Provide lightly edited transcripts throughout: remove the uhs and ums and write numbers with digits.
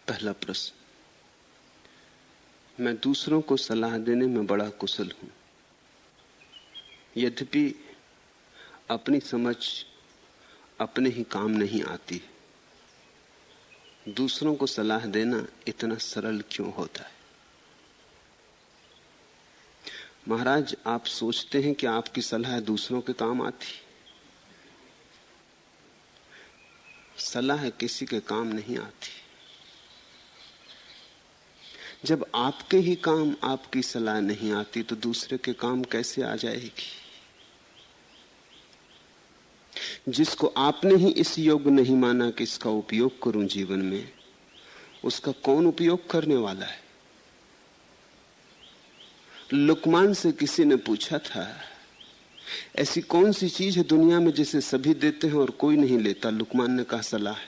पहला प्रश्न, मैं दूसरों को सलाह देने में बड़ा कुशल हूं, यद्यपि अपनी समझ अपने ही काम नहीं आती। दूसरों को सलाह देना इतना सरल क्यों होता है? महाराज, आप सोचते हैं कि आपकी सलाह दूसरों के काम आती? सलाह किसी के काम नहीं आती। जब आपके ही काम आपकी सलाह नहीं आती तो दूसरे के काम कैसे आ जाएगी? जिसको आपने ही इस योग्य नहीं माना कि इसका उपयोग करूं जीवन में, उसका कौन उपयोग करने वाला है? लुकमान से किसी ने पूछा था, ऐसी कौन सी चीज है दुनिया में जिसे सभी देते हैं और कोई नहीं लेता? लुकमान ने कहा, सलाह।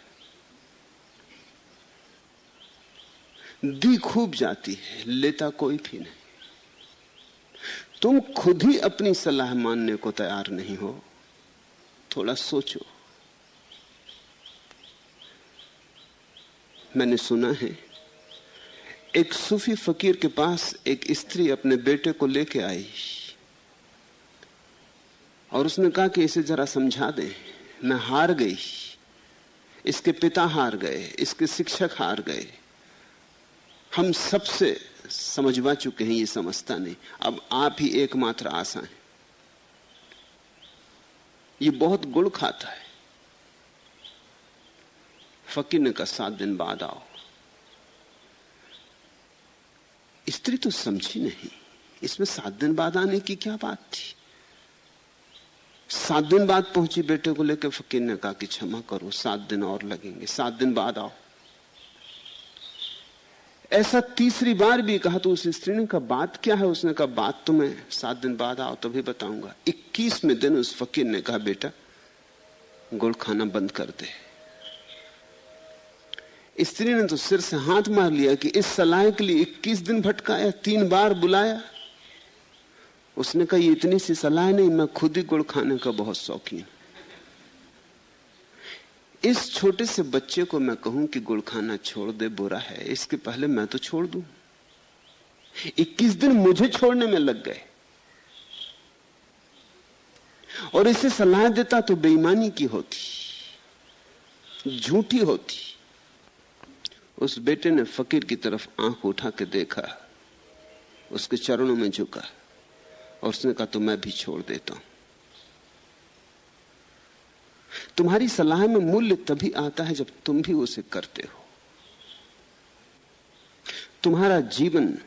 दी खूब जाती है, लेता कोई भी नहीं। तुम खुद ही अपनी सलाह मानने को तैयार नहीं हो। थोड़ा सोचो। मैंने सुना है, एक सूफी फकीर के पास एक स्त्री अपने बेटे को लेके आई और उसने कहा कि इसे जरा समझा दें, मैं हार गई, इसके पिता हार गए, इसके शिक्षक हार गए, हम सबसे समझवा चुके हैं, ये समझता नहीं, अब आप ही एकमात्र आशा है। ये बहुत गुड़ खाता है। फकीर ने कहा, 7 दिन बाद आओ। स्त्री तो समझी नहीं, इसमें 7 दिन बाद आने की क्या बात थी। 7 दिन बाद पहुंची बेटे को लेकर। फकीर ने कहा कि क्षमा करो, 7 दिन और लगेंगे, 7 दिन बाद आओ। ऐसा तीसरी बार भी कहा तो उस स्त्री ने कहा, बात क्या है? उसने कहा, बात तो मैं 7 दिन बाद आओ तभी बताऊंगा। 21वें दिन उस फकीर ने कहा, बेटा गुड़ खाना बंद कर दे। स्त्री ने तो सिर से हाथ मार लिया कि इस सलाह के लिए 21 दिन भटकाया, 3 बार बुलाया। उसने कहा, ये इतनी सी सलाह नहीं, मैं खुद ही गुड़ खाने का बहुत शौकीन। इस छोटे से बच्चे को मैं कहूं कि गुड़ खाना छोड़ दे, बुरा है, इसके पहले मैं तो छोड़ दूं। 21 दिन मुझे छोड़ने में लग गए और इसे सलाह देता तो बेईमानी की होती, झूठी होती। उस बेटे ने फकीर की तरफ आंख उठा के देखा, उसके चरणों में झुका और उसने कहा, तो मैं भी छोड़ देता हूं। तुम्हारी सलाह में मूल्य तभी आता है जब तुम भी उसे करते हो। तुम्हारा जीवन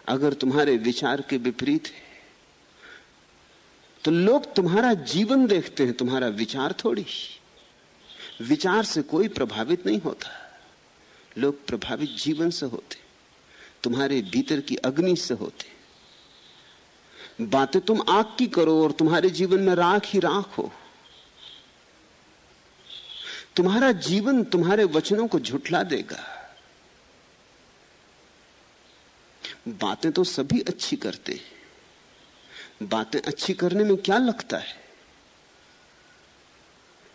अगर तुम्हारे विचार के विपरीत है तो लोग तुम्हारा जीवन देखते हैं, तुम्हारा विचार थोड़ी। विचार से कोई प्रभावित नहीं होता, लोग प्रभावित जीवन से होते, तुम्हारे भीतर की अग्नि से होते। बातें तुम आग की करो और तुम्हारे जीवन में राख ही राख हो। तुम्हारा जीवन तुम्हारे वचनों को झुठला देगा। बातें तो सभी अच्छी करते हैं, बातें अच्छी करने में क्या लगता है?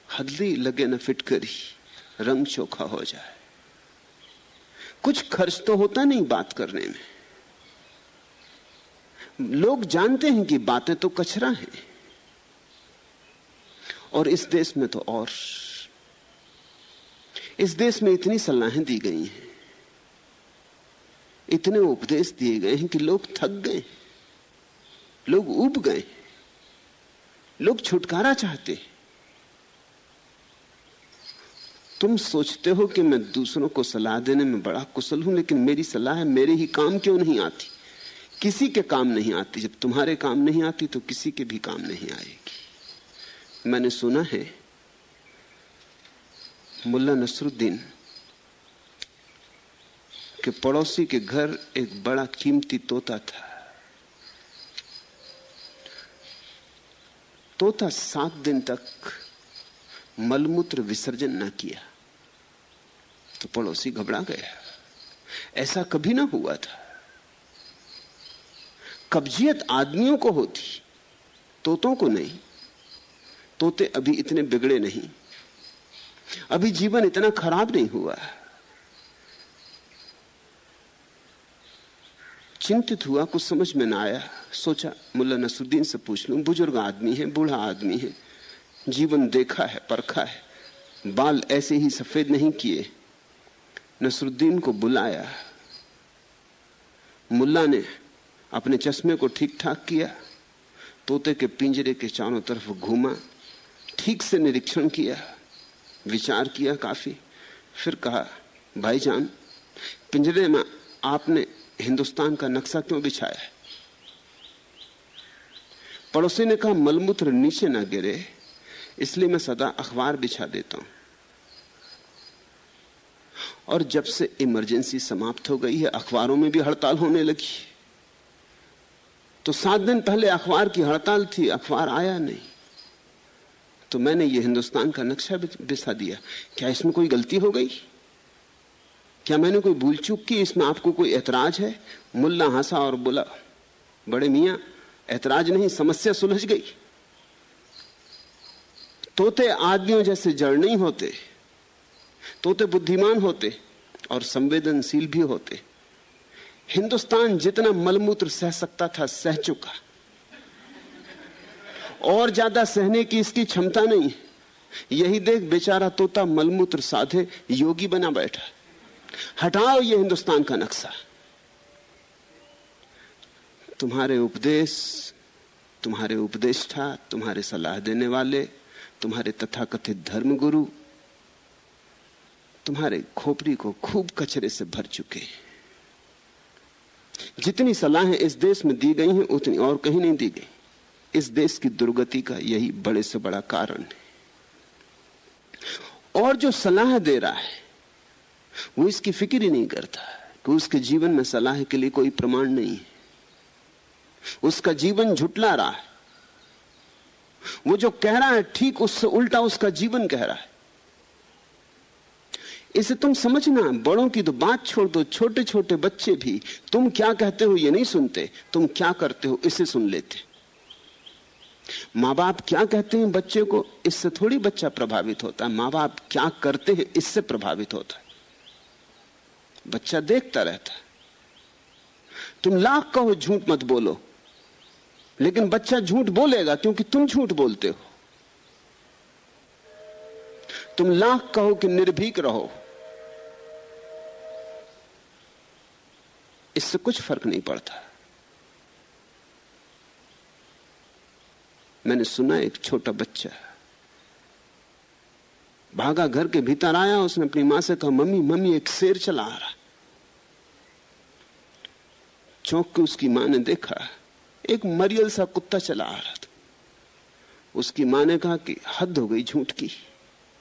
हल्दी लगे न फिटकरी, रंग चोखा हो जाए। कुछ खर्च तो होता नहीं बात करने में। लोग जानते हैं कि बातें तो कचरा हैं। और इस देश में तो और, इस देश में इतनी सलाहें दी गई हैं, इतने उपदेश दिए गए हैं कि लोग थक गए, लोग ऊब गए, लोग छुटकारा चाहते। तुम सोचते हो कि मैं दूसरों को सलाह देने में बड़ा कुशल हूं, लेकिन मेरी सलाह मेरे ही काम क्यों नहीं आती? किसी के काम नहीं आती। जब तुम्हारे काम नहीं आती तो किसी के भी काम नहीं आएगी। मैंने सुना है, मुल्ला नसरुद्दीन के पड़ोसी के घर एक बड़ा कीमती तोता था। तोता 7 दिन तक मलमूत्र विसर्जन न किया तो पड़ोसी घबरा गया। ऐसा कभी ना हुआ था। कब्जियत आदमियों को होती, तोतों को नहीं। तोते अभी इतने बिगड़े नहीं, अभी जीवन इतना खराब नहीं हुआ। चिंतित हुआ, कुछ समझ में ना आया। सोचा मुल्ला नसरुद्दीन से पूछ लूं, बुजुर्ग आदमी है, बूढ़ा आदमी है, जीवन देखा है, परखा है, बाल ऐसे ही सफेद नहीं किए। नसरुद्दीन को बुलाया, मुल्ला ने अपने चश्मे को ठीक ठाक किया, तोते के पिंजरे के चारों तरफ घूमा, ठीक से निरीक्षण किया, विचार किया काफी, फिर कहा, भाईजान, पिंजरे में आपने हिंदुस्तान का नक्शा क्यों बिछाया है? पड़ोसी ने कहा, मलमूत्र नीचे ना गिरे इसलिए मैं सदा अखबार बिछा देता हूं, और जब से इमरजेंसी समाप्त हो गई है अखबारों में भी हड़ताल होने लगी। तो 7 दिन पहले अखबार की हड़ताल थी, अखबार आया नहीं, तो मैंने ये हिंदुस्तान का नक्शा बिछा दिया। क्या इसमें कोई गलती हो गई? क्या मैंने कोई भूल चूक की? इसमें आपको कोई ऐतराज है? मुल्ला हंसा और बोला, बड़े मियां, ऐतराज नहीं, समस्या सुलझ गई। तोते आदमियों जैसे जड़ नहीं होते, तोते बुद्धिमान होते और संवेदनशील भी होते। हिंदुस्तान जितना मलमूत्र सह सकता था सह चुका, और ज्यादा सहने की इसकी क्षमता नहीं। यही देख बेचारा तोता मलमूत्र साधे योगी बना बैठा। हटाओ ये हिंदुस्तान का नक्शा। तुम्हारे उपदेश, तुम्हारे उपदेष्टा, तुम्हारे सलाह देने वाले, तुम्हारे तथाकथित धर्मगुरु तुम्हारे खोपड़ी को खूब कचरे से भर चुके। जितनी सलाहें इस देश में दी गई हैं उतनी और कहीं नहीं दी गई। इस देश की दुर्गति का यही बड़े से बड़ा कारण है। और जो सलाह दे रहा है वो इसकी फिक्र ही नहीं करता कि उसके जीवन में सलाह के लिए कोई प्रमाण नहीं है। उसका जीवन झुटला रहा है। वो जो कह रहा है ठीक उससे उल्टा उसका जीवन कह रहा है। इसे तुम समझना। बड़ों की तो बात छोड़ दो, छोटे छोटे बच्चे भी तुम क्या कहते हो ये नहीं सुनते, तुम क्या करते हो इसे सुन लेते। माँ बाप क्या कहते हैं बच्चे को, इससे थोड़ी बच्चा प्रभावित होता है। माँ बाप क्या करते हैं इससे प्रभावित होता है। बच्चा देखता रहता है। तुम लाख कहो झूठ मत बोलो, लेकिन बच्चा झूठ बोलेगा क्योंकि तुम झूठ बोलते हो। तुम लाख कहो कि निर्भीक रहो, इससे कुछ फर्क नहीं पड़ता। मैंने सुना एक छोटा बच्चा भागा, घर के भीतर आया, उसने अपनी मां से कहा, मम्मी मम्मी एक शेर चला आ रहा। चौंक के उसकी मां ने देखा, एक मरियल सा कुत्ता चला आ रहा था। उसकी मां ने कहा कि हद हो गई झूठ की,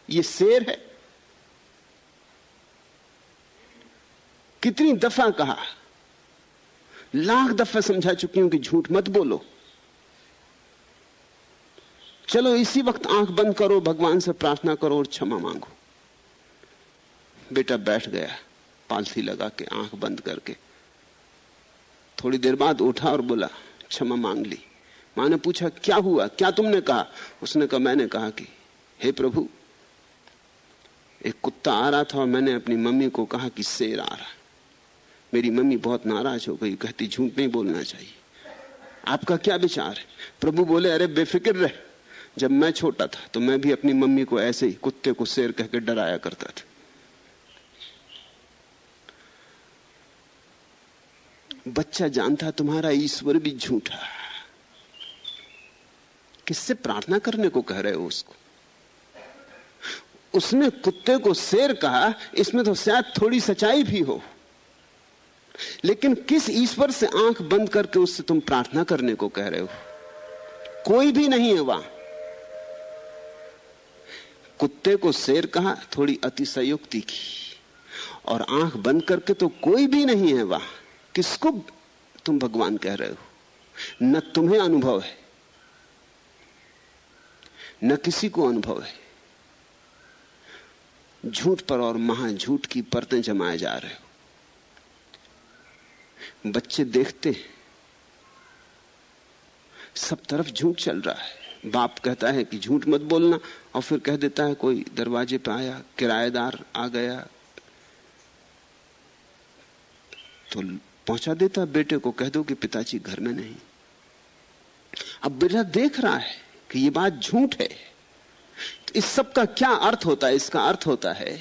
ये शेर है। कितनी दफा कहा, लाख दफा समझा चुकी हूं कि झूठ मत बोलो। चलो इसी वक्त आंख बंद करो, भगवान से प्रार्थना करो और क्षमा मांगो। बेटा बैठ गया पालथी लगा के, आंख बंद करके। थोड़ी देर बाद उठा और बोला, क्षमा मांग ली। मां ने पूछा, क्या हुआ, क्या तुमने कहा? उसने कहा, मैंने कहा कि हे प्रभु, एक कुत्ता आ रहा था और मैंने अपनी मम्मी को कहा कि शेर आ रहा। मेरी मम्मी बहुत नाराज हो गई, कहती झूठ नहीं बोलना चाहिए। आपका क्या विचार है? प्रभु बोले, अरे बेफिक्र रह, जब मैं छोटा था तो मैं भी अपनी मम्मी को ऐसे ही कुत्ते को शेर कहकर डराया करता था। बच्चा जानता तुम्हारा ईश्वर भी झूठा। किससे प्रार्थना करने को कह रहे हो उसको? उसने कुत्ते को शेर कहा, इसमें तो शायद थोड़ी सच्चाई भी हो, लेकिन किस ईश्वर से आंख बंद करके उससे तुम प्रार्थना करने को कह रहे हो? कोई भी नहीं है वहां। कुत्ते को शेर कहा, थोड़ी अतिशयोक्ति की, और आंख बंद करके तो कोई भी नहीं है वहां। किसको तुम भगवान कह रहे हो? न तुम्हें अनुभव है, न किसी को अनुभव है। झूठ पर और महाझूठ की परतें जमाए जा रहे हो। बच्चे देखते हैं सब तरफ झूठ चल रहा है। बाप कहता है कि झूठ मत बोलना, और फिर कह देता है कोई दरवाजे पे आया, किराएदार आ गया, तो पहुंचा देता, बेटे को कह दो कि पिताजी घर में नहीं। अब बेटा देख रहा है कि ये बात झूठ है। तो इस सब का क्या अर्थ होता है? इसका अर्थ होता है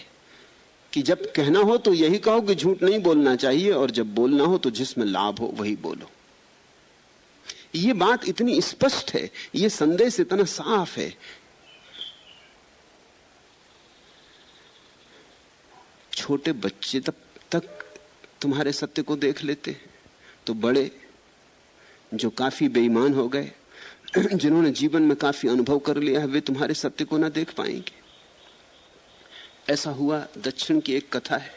कि जब कहना हो तो यही कहो कि झूठ नहीं बोलना चाहिए, और जब बोलना हो तो जिसमें लाभ हो वही बोलो। ये बात इतनी स्पष्ट है, ये संदेश इतना साफ है। छोटे बच्चे तक तुम्हारे सत्य को देख लेते हैं, तो बड़े जो काफी बेईमान हो गए, जिन्होंने जीवन में काफी अनुभव कर लिया है, वे तुम्हारे सत्य को ना देख पाएंगे। ऐसा हुआ। दक्षिण की एक कथा है।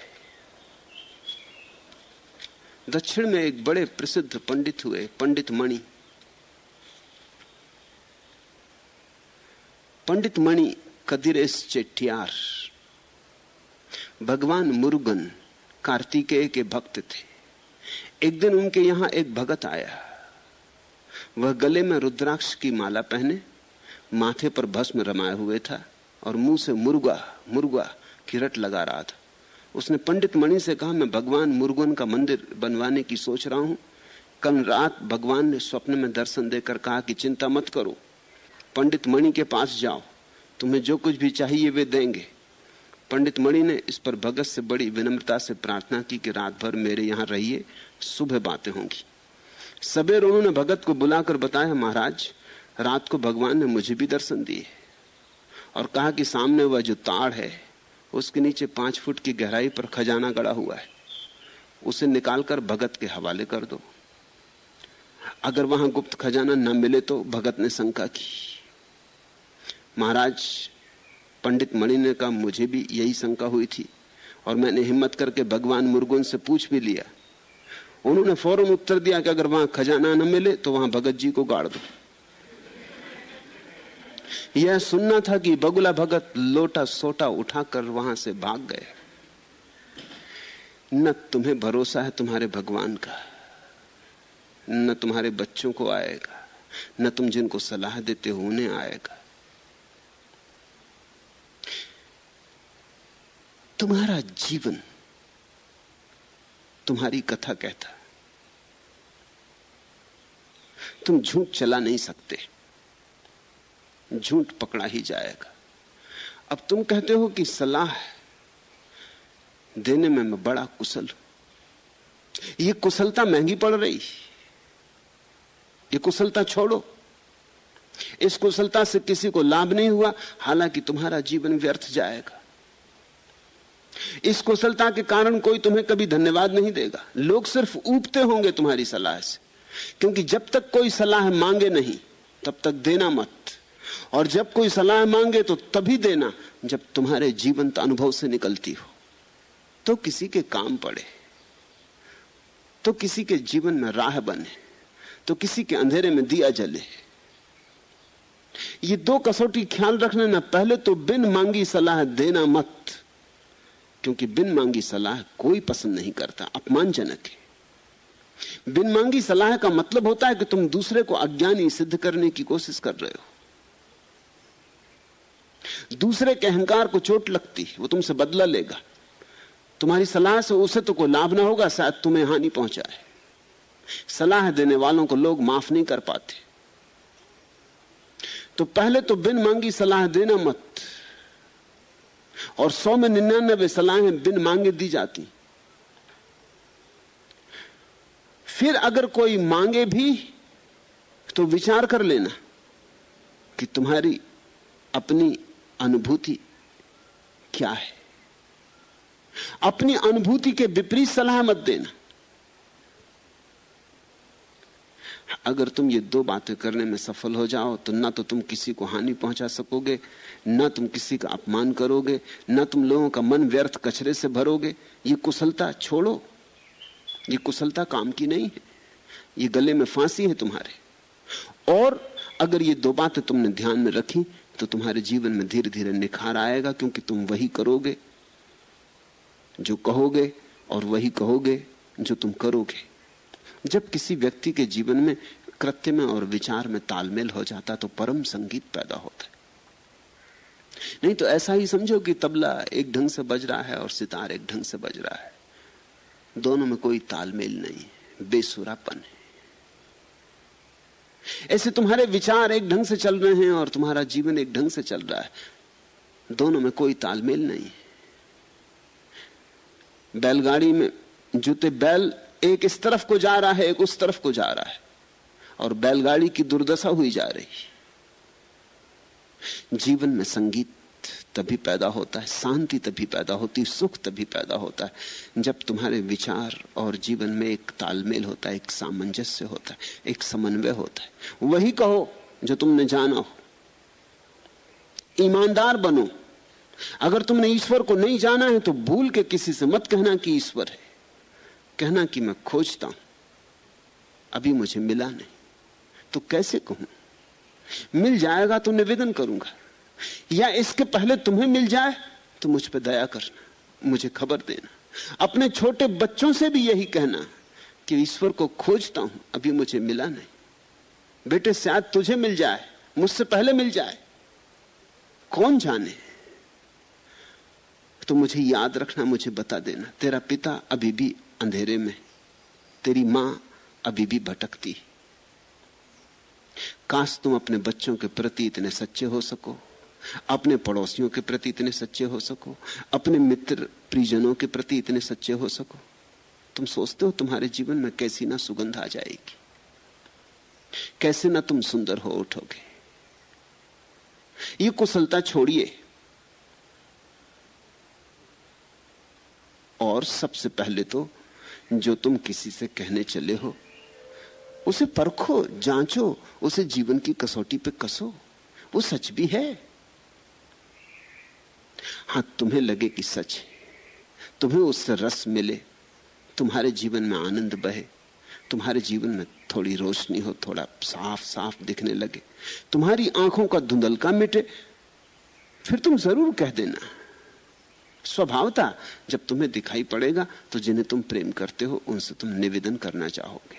दक्षिण में एक बड़े प्रसिद्ध पंडित हुए, पंडित मणि। पंडित मणि कदिरेश चेट्टियार भगवान मुरुगन कार्तिकेय के भक्त थे। एक दिन उनके यहां एक भगत आया। वह गले में रुद्राक्ष की माला पहने, माथे पर भस्म रमाए हुए था और मुंह से मुर्गा मुर्गा की रट लगा रहा था। उसने पंडित मणि से कहा, मैं भगवान मुरुगन का मंदिर बनवाने की सोच रहा हूं। कल रात भगवान ने स्वप्न में दर्शन देकर कहा कि चिंता मत करो, पंडित मणि के पास जाओ, तुम्हें जो कुछ भी चाहिए वे देंगे। पंडित मणि ने इस पर भगत से बड़ी विनम्रता से प्रार्थना की कि रात भर मेरे यहां रहिए, सुबह बातें होंगी। सवेर उन्होंने भगत को बुलाकर बताया, महाराज रात को भगवान ने मुझे भी दर्शन दिए और कहा कि सामने वह जो ताड़ है उसके नीचे 5 फुट की गहराई पर खजाना गड़ा हुआ है, उसे निकालकर भगत के हवाले कर दो। अगर वहां गुप्त खजाना न मिले तो भगत ने शंका की। महाराज पंडित मणि ने कहा, मुझे भी यही शंका हुई थी और मैंने हिम्मत करके भगवान मुरुगन से पूछ भी लिया। उन्होंने फौरन उत्तर दिया कि अगर वहां खजाना न मिले तो वहां भगत जी को गाड़ दो। यह सुनना था कि बगुला भगत लोटा सोटा उठाकर वहां से भाग गए। न तुम्हें भरोसा है तुम्हारे भगवान का, न तुम्हारे बच्चों को आएगा, न तुम जिनको सलाह देते हो उन्हें आएगा। तुम्हारा जीवन तुम्हारी कथा कहता, तुम झूठ चला नहीं सकते, झूठ पकड़ा ही जाएगा। अब तुम कहते हो कि सलाह देने में मैं बड़ा कुशल हूं। ये कुशलता महंगी पड़ रही, ये कुशलता छोड़ो। इस कुशलता से किसी को लाभ नहीं हुआ, हालांकि तुम्हारा जीवन व्यर्थ जाएगा। इस कुशलता के कारण कोई तुम्हें कभी धन्यवाद नहीं देगा। लोग सिर्फ ऊबते होंगे तुम्हारी सलाह से, क्योंकि जब तक कोई सलाह मांगे नहीं तब तक देना मत, और जब कोई सलाह मांगे तो तभी देना जब तुम्हारे जीवंत अनुभव से निकलती हो, तो किसी के काम पड़े, तो किसी के जीवन में राह बने, तो किसी के अंधेरे में दिया जले। ये 2 कसौटी ख्याल रखना ना। पहले तो बिन मांगी सलाह देना मत, क्योंकि बिन मांगी सलाह कोई पसंद नहीं करता, अपमानजनक है। बिन मांगी सलाह का मतलब होता है कि तुम दूसरे को अज्ञानी सिद्ध करने की कोशिश कर रहे हो। दूसरे के अहंकार को चोट लगती, वो तुमसे बदला लेगा। तुम्हारी सलाह से उसे तो कोई लाभ ना होगा, शायद तुम्हें हानि पहुंचाए। सलाह देने वालों को लोग माफ नहीं कर पाते। तो पहले तो बिन मांगी सलाह देना मत, और 100 में 99 सलाहें बिन मांगे दी जाती। फिर अगर कोई मांगे भी तो विचार कर लेना कि तुम्हारी अपनी अनुभूति क्या है। अपनी अनुभूति के विपरीत सलाह मत देना। अगर तुम ये 2 बातें करने में सफल हो जाओ तो ना तो तुम किसी को हानि पहुंचा सकोगे, ना तुम किसी का अपमान करोगे, ना तुम लोगों का मन व्यर्थ कचरे से भरोगे। ये कुशलता छोड़ो, ये कुशलता काम की नहीं है, ये गले में फांसी है तुम्हारे। और अगर ये 2 बातें तुमने ध्यान में रखी तो तुम्हारे जीवन में धीरे धीरे निखार आएगा, क्योंकि तुम वही करोगे जो कहोगे और वही कहोगे जो तुम करोगे। जब किसी व्यक्ति के जीवन में कृत्य में और विचार में तालमेल हो जाता तो परम संगीत पैदा होता है। नहीं तो ऐसा ही समझो कि तबला एक ढंग से बज रहा है और सितार एक ढंग से बज रहा है, दोनों में कोई तालमेल नहीं है। बेसुरापन है। ऐसे तुम्हारे विचार एक ढंग से चल रहे हैं और तुम्हारा जीवन एक ढंग से चल रहा है, दोनों में कोई तालमेल नहीं है। बैलगाड़ी में जुते बैल एक इस तरफ को जा रहा है, एक उस तरफ को जा रहा है, और बैलगाड़ी की दुर्दशा हुई जा रही। जीवन में संगीत तभी पैदा होता है, शांति तभी पैदा होती, सुख तभी पैदा होता है जब तुम्हारे विचार और जीवन में एक तालमेल होता है, एक सामंजस्य होता है, एक समन्वय होता है। वही कहो जो तुमने जाना हो। ईमानदार बनो। अगर तुमने ईश्वर को नहीं जाना है तो भूल के किसी से मत कहना कि ईश्वर है, कहना कि मैं खोजता हूं, अभी मुझे मिला नहीं। तो कैसे कहूं? मिल जाएगा तो निवेदन करूंगा, या इसके पहले तुम्हें मिल जाए तो मुझ पर दया करना, मुझे खबर देना। अपने छोटे बच्चों से भी यही कहना कि ईश्वर को खोजता हूं, अभी मुझे मिला नहीं। बेटे शायद तुझे मिल जाए, मुझसे पहले मिल जाए, कौन जाने। तो मुझे याद रखना, मुझे बता देना। तेरा पिता अभी भी अंधेरे में, तेरी मां अभी भी भटकती। काश तुम अपने बच्चों के प्रति इतने सच्चे हो सको, अपने पड़ोसियों के प्रति इतने सच्चे हो सको, अपने मित्र परिजनों के प्रति इतने सच्चे हो सको। तुम सोचते हो तुम्हारे जीवन में कैसी ना सुगंध आ जाएगी, कैसे ना तुम सुंदर हो उठोगे। ये कुशलता छोड़िए और सबसे पहले तो जो तुम किसी से कहने चले हो उसे परखो, जांचो, उसे जीवन की कसौटी पे कसो, वो सच भी है। हां, तुम्हें लगे कि सच है, तुम्हें उससे रस मिले, तुम्हारे जीवन में आनंद बहे, तुम्हारे जीवन में थोड़ी रोशनी हो, थोड़ा साफ साफ दिखने लगे, तुम्हारी आंखों का धुंधलका मिटे, फिर तुम जरूर कह देना। स्वभावता जब तुम्हें दिखाई पड़ेगा तो जिन्हें तुम प्रेम करते हो उनसे तुम निवेदन करना चाहोगे।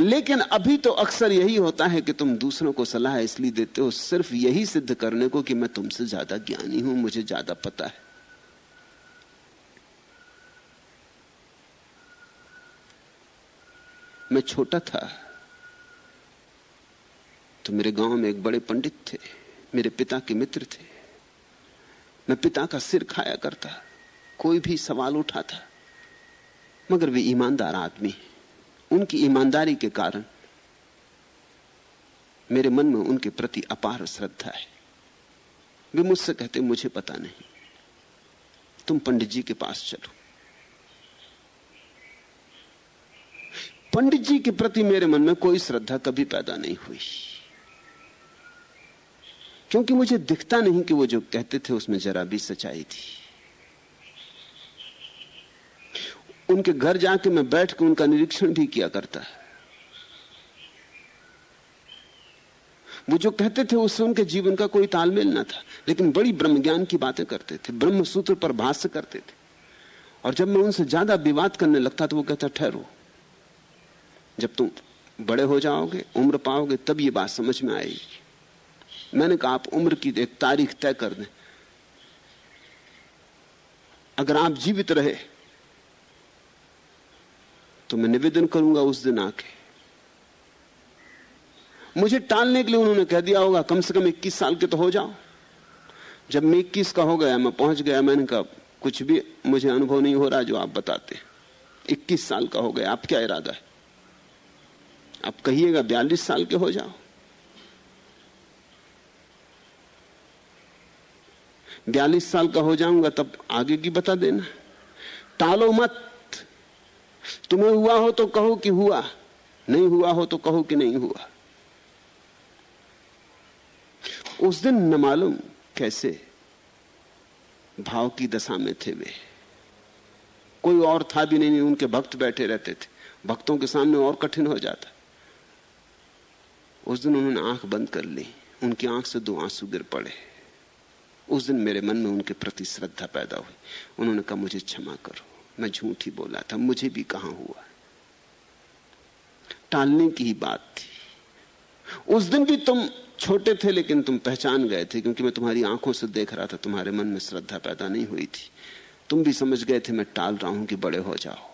लेकिन अभी तो अक्सर यही होता है कि तुम दूसरों को सलाह इसलिए देते हो सिर्फ यही सिद्ध करने को कि मैं तुमसे ज्यादा ज्ञानी हूं, मुझे ज्यादा पता है। मैं छोटा था तो मेरे गांव में एक बड़े पंडित थे, मेरे पिता के मित्र थे। मैं पिता का सिर खाया करता, कोई भी सवाल उठाता, मगर वे ईमानदार आदमी, उनकी ईमानदारी के कारण मेरे मन में उनके प्रति अपार श्रद्धा है। वे मुझसे कहते मुझे पता नहीं, तुम पंडित जी के पास चलो। पंडित जी के प्रति मेरे मन में कोई श्रद्धा कभी पैदा नहीं हुई, क्योंकि मुझे दिखता नहीं कि वो जो कहते थे उसमें जरा भी सच्चाई थी। उनके घर जाके मैं बैठ के उनका निरीक्षण भी किया करता। वो जो कहते थे उससे उनके जीवन का कोई तालमेल ना था, लेकिन बड़ी ब्रह्म ज्ञान की बातें करते थे, ब्रह्म सूत्र पर भाष्य करते थे। और जब मैं उनसे ज्यादा विवाद करने लगता तो वो कहता ठहरो, जब तुम बड़े हो जाओगे, उम्र पाओगे, तब ये बात समझ में आएगी। मैंने कहा आप उम्र की एक तारीख तय कर दें, अगर आप जीवित रहे तो मैं निवेदन करूंगा उस दिन आके। मुझे टालने के लिए उन्होंने कह दिया होगा कम से कम 21 साल के तो हो जाओ। जब मैं 21 का हो गया, मैं पहुंच गया, मैंने कहा कुछ भी मुझे अनुभव नहीं हो रहा जो आप बताते। 21 साल का हो गया, आप क्या इरादा है? आप कहिएगा 42 साल के हो जाओ। 42 साल का हो जाऊंगा तब आगे की बता देना, टालो मत। तुम्हें हुआ हो तो कहो कि हुआ, नहीं हुआ हो तो कहो कि नहीं हुआ। उस दिन न मालूम कैसे भाव की दशा में थे वे, कोई और था भी नहीं, उनके भक्त बैठे रहते थे, भक्तों के सामने और कठिन हो जाता। उस दिन उन्होंने आंख बंद कर ली, उनकी आंख से 2 आंसू गिर पड़े। उस दिन मेरे मन में उनके प्रति श्रद्धा पैदा हुई। उन्होंने कहा मुझे क्षमा करो, मैं झूठ ही बोला था, मुझे भी कहां हुआ। टालने की ही बात थी। उस दिन भी तुम छोटे थे लेकिन तुम पहचान गए थे, क्योंकि मैं तुम्हारी आंखों से देख रहा था, तुम्हारे मन में श्रद्धा पैदा नहीं हुई थी। तुम भी समझ गए थे मैं टाल रहा हूं कि बड़े हो जाओ।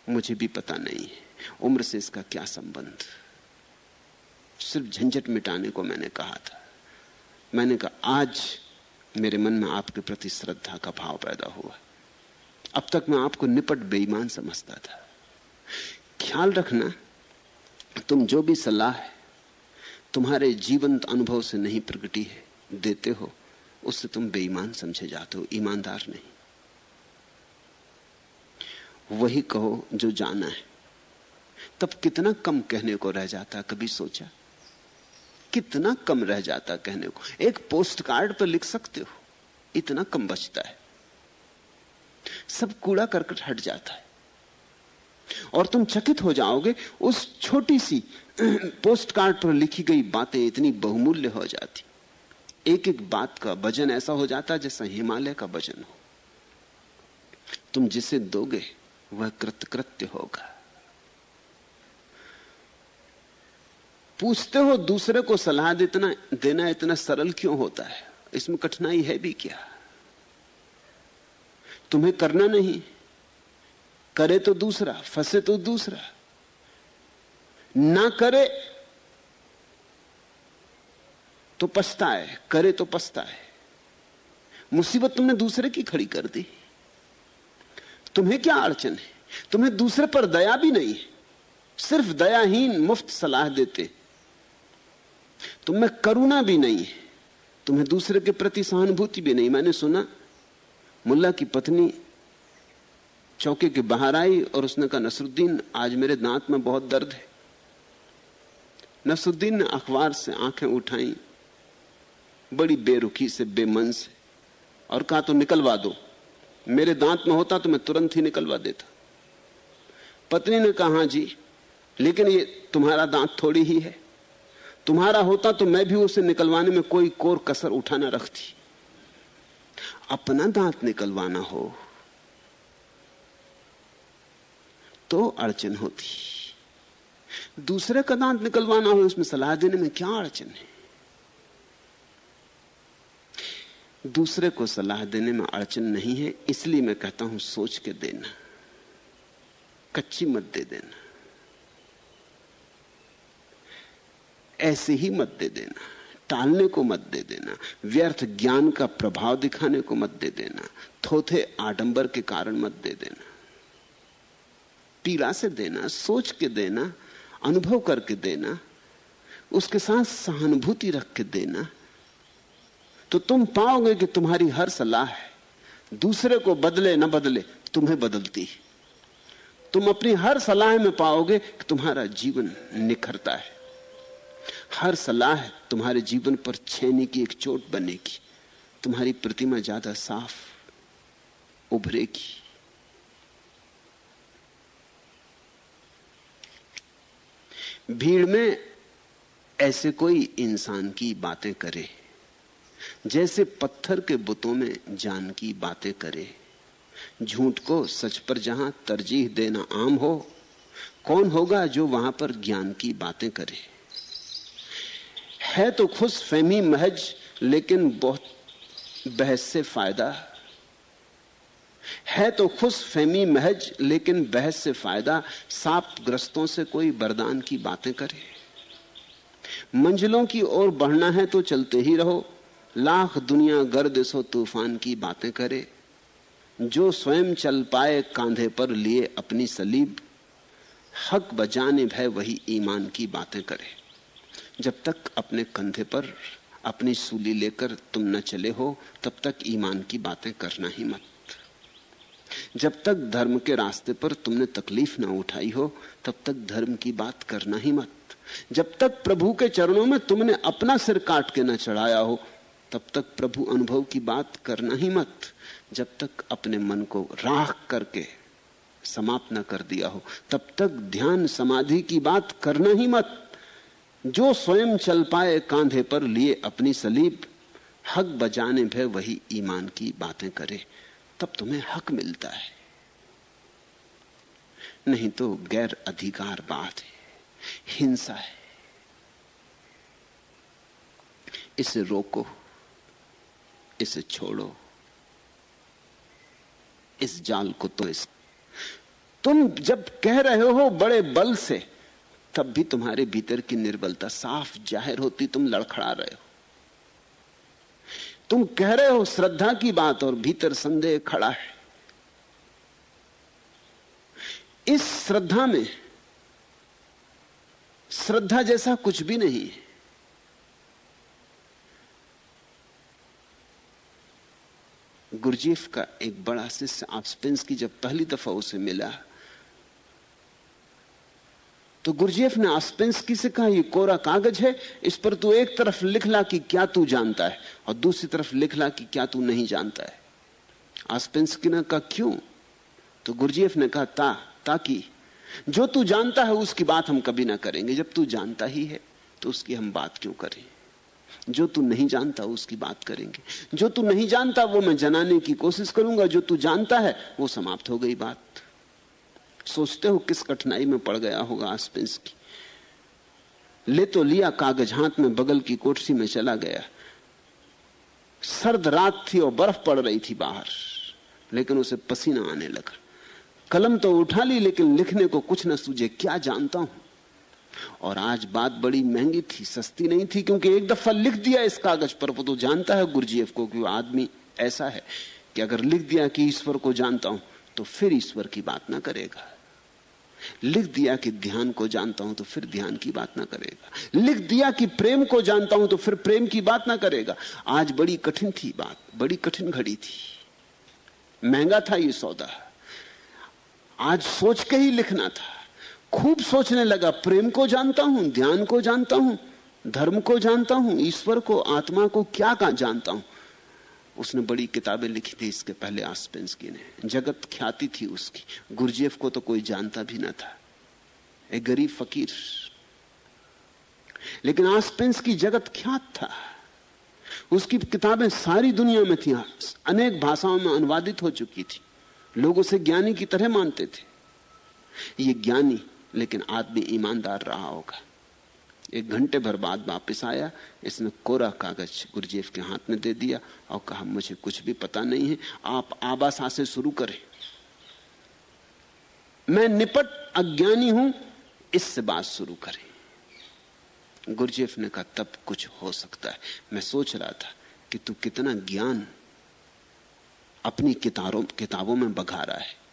मुझे भी पता नहीं है, उम्र से इसका क्या संबंध। सिर्फ झंझट मिटाने को मैंने कहा था। मैंने कहा आज मेरे मन में आपके प्रति श्रद्धा का भाव पैदा हुआ। अब तक मैं आपको निपट बेईमान समझता था। ख्याल रखना, तुम जो भी सलाह तुम्हारे जीवंत अनुभव से नहीं प्रकटी है देते हो, उससे तुम बेईमान समझे जाते हो, ईमानदार नहीं। वही कहो जो जाना है। तब कितना कम कहने को रह जाता, कभी सोचा? कितना कम रह जाता कहने को। एक पोस्ट कार्ड पर लिख सकते हो, इतना कम बचता है। सब कूड़ा करकट हट जाता है और तुम चकित हो जाओगे, उस छोटी सी पोस्ट कार्ड पर लिखी गई बातें इतनी बहुमूल्य हो जाती। एक एक बात का वजन ऐसा हो जाता जैसा हिमालय का वजन हो। तुम जिसे दोगे वह कृतकृत्य होगा। पूछते हो दूसरे को सलाह देना इतना सरल क्यों होता है? इसमें कठिनाई है भी क्या? तुम्हें करना नहीं, करे तो दूसरा, फंसे तो दूसरा, ना करे तो पछताए, करे तो पछताए। मुसीबत तुमने दूसरे की खड़ी कर दी। तुम्हें क्या अड़चन है? तुम्हें दूसरे पर दया भी नहीं है, सिर्फ दयाहीन मुफ्त सलाह देते। तुम्हें करुणा भी नहीं है, तुम्हें दूसरे के प्रति सहानुभूति भी नहीं। मैंने सुना मुल्ला की पत्नी चौके के बाहर आई और उसने कहा, नसरुद्दीन आज मेरे दांत में बहुत दर्द है। नसरुद्दीन ने अखबार से आंखें उठाई बड़ी बेरुखी से, बेमन से, और कहा तो निकलवा दो। मेरे दांत में होता तो मैं तुरंत ही निकलवा देता। पत्नी ने कहा, हाँ जी, लेकिन ये तुम्हारा दांत थोड़ी ही है, तुम्हारा होता तो मैं भी उसे निकलवाने में कोई कोर कसर उठा ना रखती। अपना दांत निकलवाना हो तो अड़चन होती, दूसरे का दांत निकलवाना हो उसमें सलाह देने में क्या अड़चन है? दूसरे को सलाह देने में अड़चन नहीं है, इसलिए मैं कहता हूं सोच के देना, कच्ची मत दे देना, ऐसे ही मत दे देना, टालने को मत दे देना, व्यर्थ ज्ञान का प्रभाव दिखाने को मत दे देना, थोथे आडंबर के कारण मत दे देना। पीड़ा से देना, सोच के देना, अनुभव करके देना, उसके साथ सहानुभूति रख के देना, तो तुम पाओगे कि तुम्हारी हर सलाह दूसरे को बदले न बदले तुम्हें बदलती। तुम अपनी हर सलाह में पाओगे कि तुम्हारा जीवन निखरता है। हर सलाह तुम्हारे जीवन पर छेनी की एक चोट बनेगी, तुम्हारी प्रतिमा ज्यादा साफ उभरेगी। भीड़ में ऐसे कोई इंसान की बातें करे जैसे पत्थर के बुतों में जान की बातें करे। झूठ को सच पर जहां तरजीह देना आम हो, कौन होगा जो वहां पर ज्ञान की बातें करे। है तो खुश फहमी महज, लेकिन बहुत बहस से फायदा। है तो खुश फहमी महज, लेकिन बहस से फायदा। सांप ग्रस्तों से कोई वरदान की बातें करे। मंजिलों की ओर बढ़ना है तो चलते ही रहो, लाख दुनिया गर्दिशो तूफान की बातें करे। जो स्वयं चल पाए कांधे पर लिए अपनी सलीब, हक बजाने भय वही ईमान की बातें करे। जब तक अपने कंधे पर अपनी सूली लेकर तुम न चले हो, तब तक ईमान की बातें करना ही मत। जब तक धर्म के रास्ते पर तुमने तकलीफ न उठाई हो, तब तक धर्म की बात करना ही मत। जब तक प्रभु के चरणों में तुमने अपना सिर काट के न चढ़ाया हो, तब तक प्रभु अनुभव की बात करना ही मत। जब तक अपने मन को राख करके समाप्त न कर दिया हो, तब तक ध्यान समाधि की बात करना ही मत। जो स्वयं चल पाए कांधे पर लिए अपनी सलीब, हक बजाने भय वही ईमान की बातें करे। तब तुम्हें हक मिलता है, नहीं तो गैर अधिकार बात है, हिंसा है। इसे रोको, इसे छोड़ो, इस जाल को तो तुम जब कह रहे हो बड़े बल से, तब भी तुम्हारे भीतर की निर्बलता साफ जाहिर होती, तुम लड़खड़ा रहे हो। तुम कह रहे हो श्रद्धा की बात और भीतर संदेह खड़ा है। इस श्रद्धा में श्रद्धा जैसा कुछ भी नहीं है। गुरजीफ का एक बड़ा शिष्य आस्पेंस्की जब पहली दफा उसे मिला तो गुरजीफ ने आस्पेंस्की से कहा, ये कोरा कागज है, इस पर तू एक तरफ लिख ला कि क्या तू जानता है और दूसरी तरफ लिख ला कि क्या तू नहीं जानता है। आस्पेंस्की ने कहा क्यों? तो गुरजीफ ने कहा ताकि जो तू जानता है उसकी बात हम कभी ना करेंगे। जब तू जानता ही है तो उसकी हम बात क्यों करें? जो तू नहीं जानता उसकी बात करेंगे। जो तू नहीं जानता वो मैं जनाने की कोशिश करूंगा, जो तू जानता है वो समाप्त हो गई बात। सोचते हो किस कठिनाई में पड़ गया होगा आस्पेंस्की। ले तो लिया कागज हाथ में, बगल की कोठरी में चला गया। सर्द रात थी और बर्फ पड़ रही थी बाहर, लेकिन उसे पसीना आने लगा। कलम तो उठा ली लेकिन लिखने को कुछ न सूझे, क्या जानता हूं। और आज बात बड़ी महंगी थी, सस्ती नहीं थी, क्योंकि एक दफा लिख दिया इस कागज पर। वो तो जानता है गुरजीएफ को कि वो आदमी ऐसा है कि अगर लिख दिया कि ईश्वर को जानता हूं तो फिर ईश्वर की बात ना करेगा। लिख दिया कि ध्यान को जानता हूं तो फिर ध्यान की बात ना करेगा। लिख दिया कि प्रेम को जानता हूं तो फिर प्रेम की बात ना करेगा। आज बड़ी कठिन थी बात, बड़ी कठिन घड़ी थी, महंगा था ये सौदा। आज सोच के ही लिखना था। खूब सोचने लगा, प्रेम को जानता हूं, ध्यान को जानता हूं, धर्म को जानता हूं, ईश्वर को, आत्मा को क्या जानता हूं। उसने बड़ी किताबें लिखी थी इसके पहले आस्पेंस्की ने, जगत ख्याति थी उसकी। गुरजीएफ को तो कोई जानता भी ना था, एक गरीब फकीर। लेकिन आस्पेंस्की जगत ख्यात था। उसकी किताबें सारी दुनिया में थी, अनेक भाषाओं में अनुवादित हो चुकी थी। लोग उसे ज्ञानी की तरह मानते थे। ये ज्ञानी लेकिन आदमी ईमानदार रहा होगा। एक घंटे भर बाद वापस आया, इसने कोरा कागज गुरजीएफ के हाथ में दे दिया और कहा, मुझे कुछ भी पता नहीं है, आप आबासा से शुरू करें। मैं निपट अज्ञानी हूं, इससे बात शुरू करें। गुरजीएफ ने कहा, तब कुछ हो सकता है। मैं सोच रहा था कि तू कितना ज्ञान अपनी किताबों में बघा रहा है,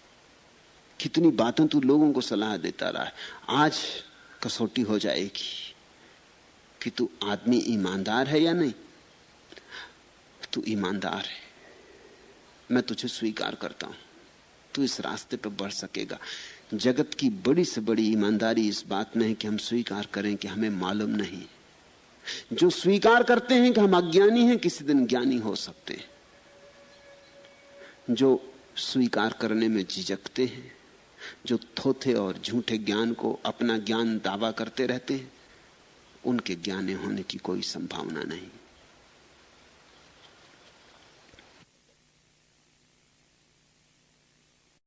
कितनी बातें तू लोगों को सलाह देता रहा है। आज कसौटी हो जाएगी कि तू आदमी ईमानदार है या नहीं। तू ईमानदार है, मैं तुझे स्वीकार करता हूं, तू इस रास्ते पर बढ़ सकेगा। जगत की बड़ी से बड़ी ईमानदारी इस बात में है कि हम स्वीकार करें कि हमें मालूम नहीं। जो स्वीकार करते हैं कि हम अज्ञानी हैं, किसी दिन ज्ञानी हो सकते हैं। जो स्वीकार करने में झिझकते हैं, जो थोथे और झूठे ज्ञान को अपना ज्ञान दावा करते रहते हैं, उनके ज्ञानी होने की कोई संभावना नहीं।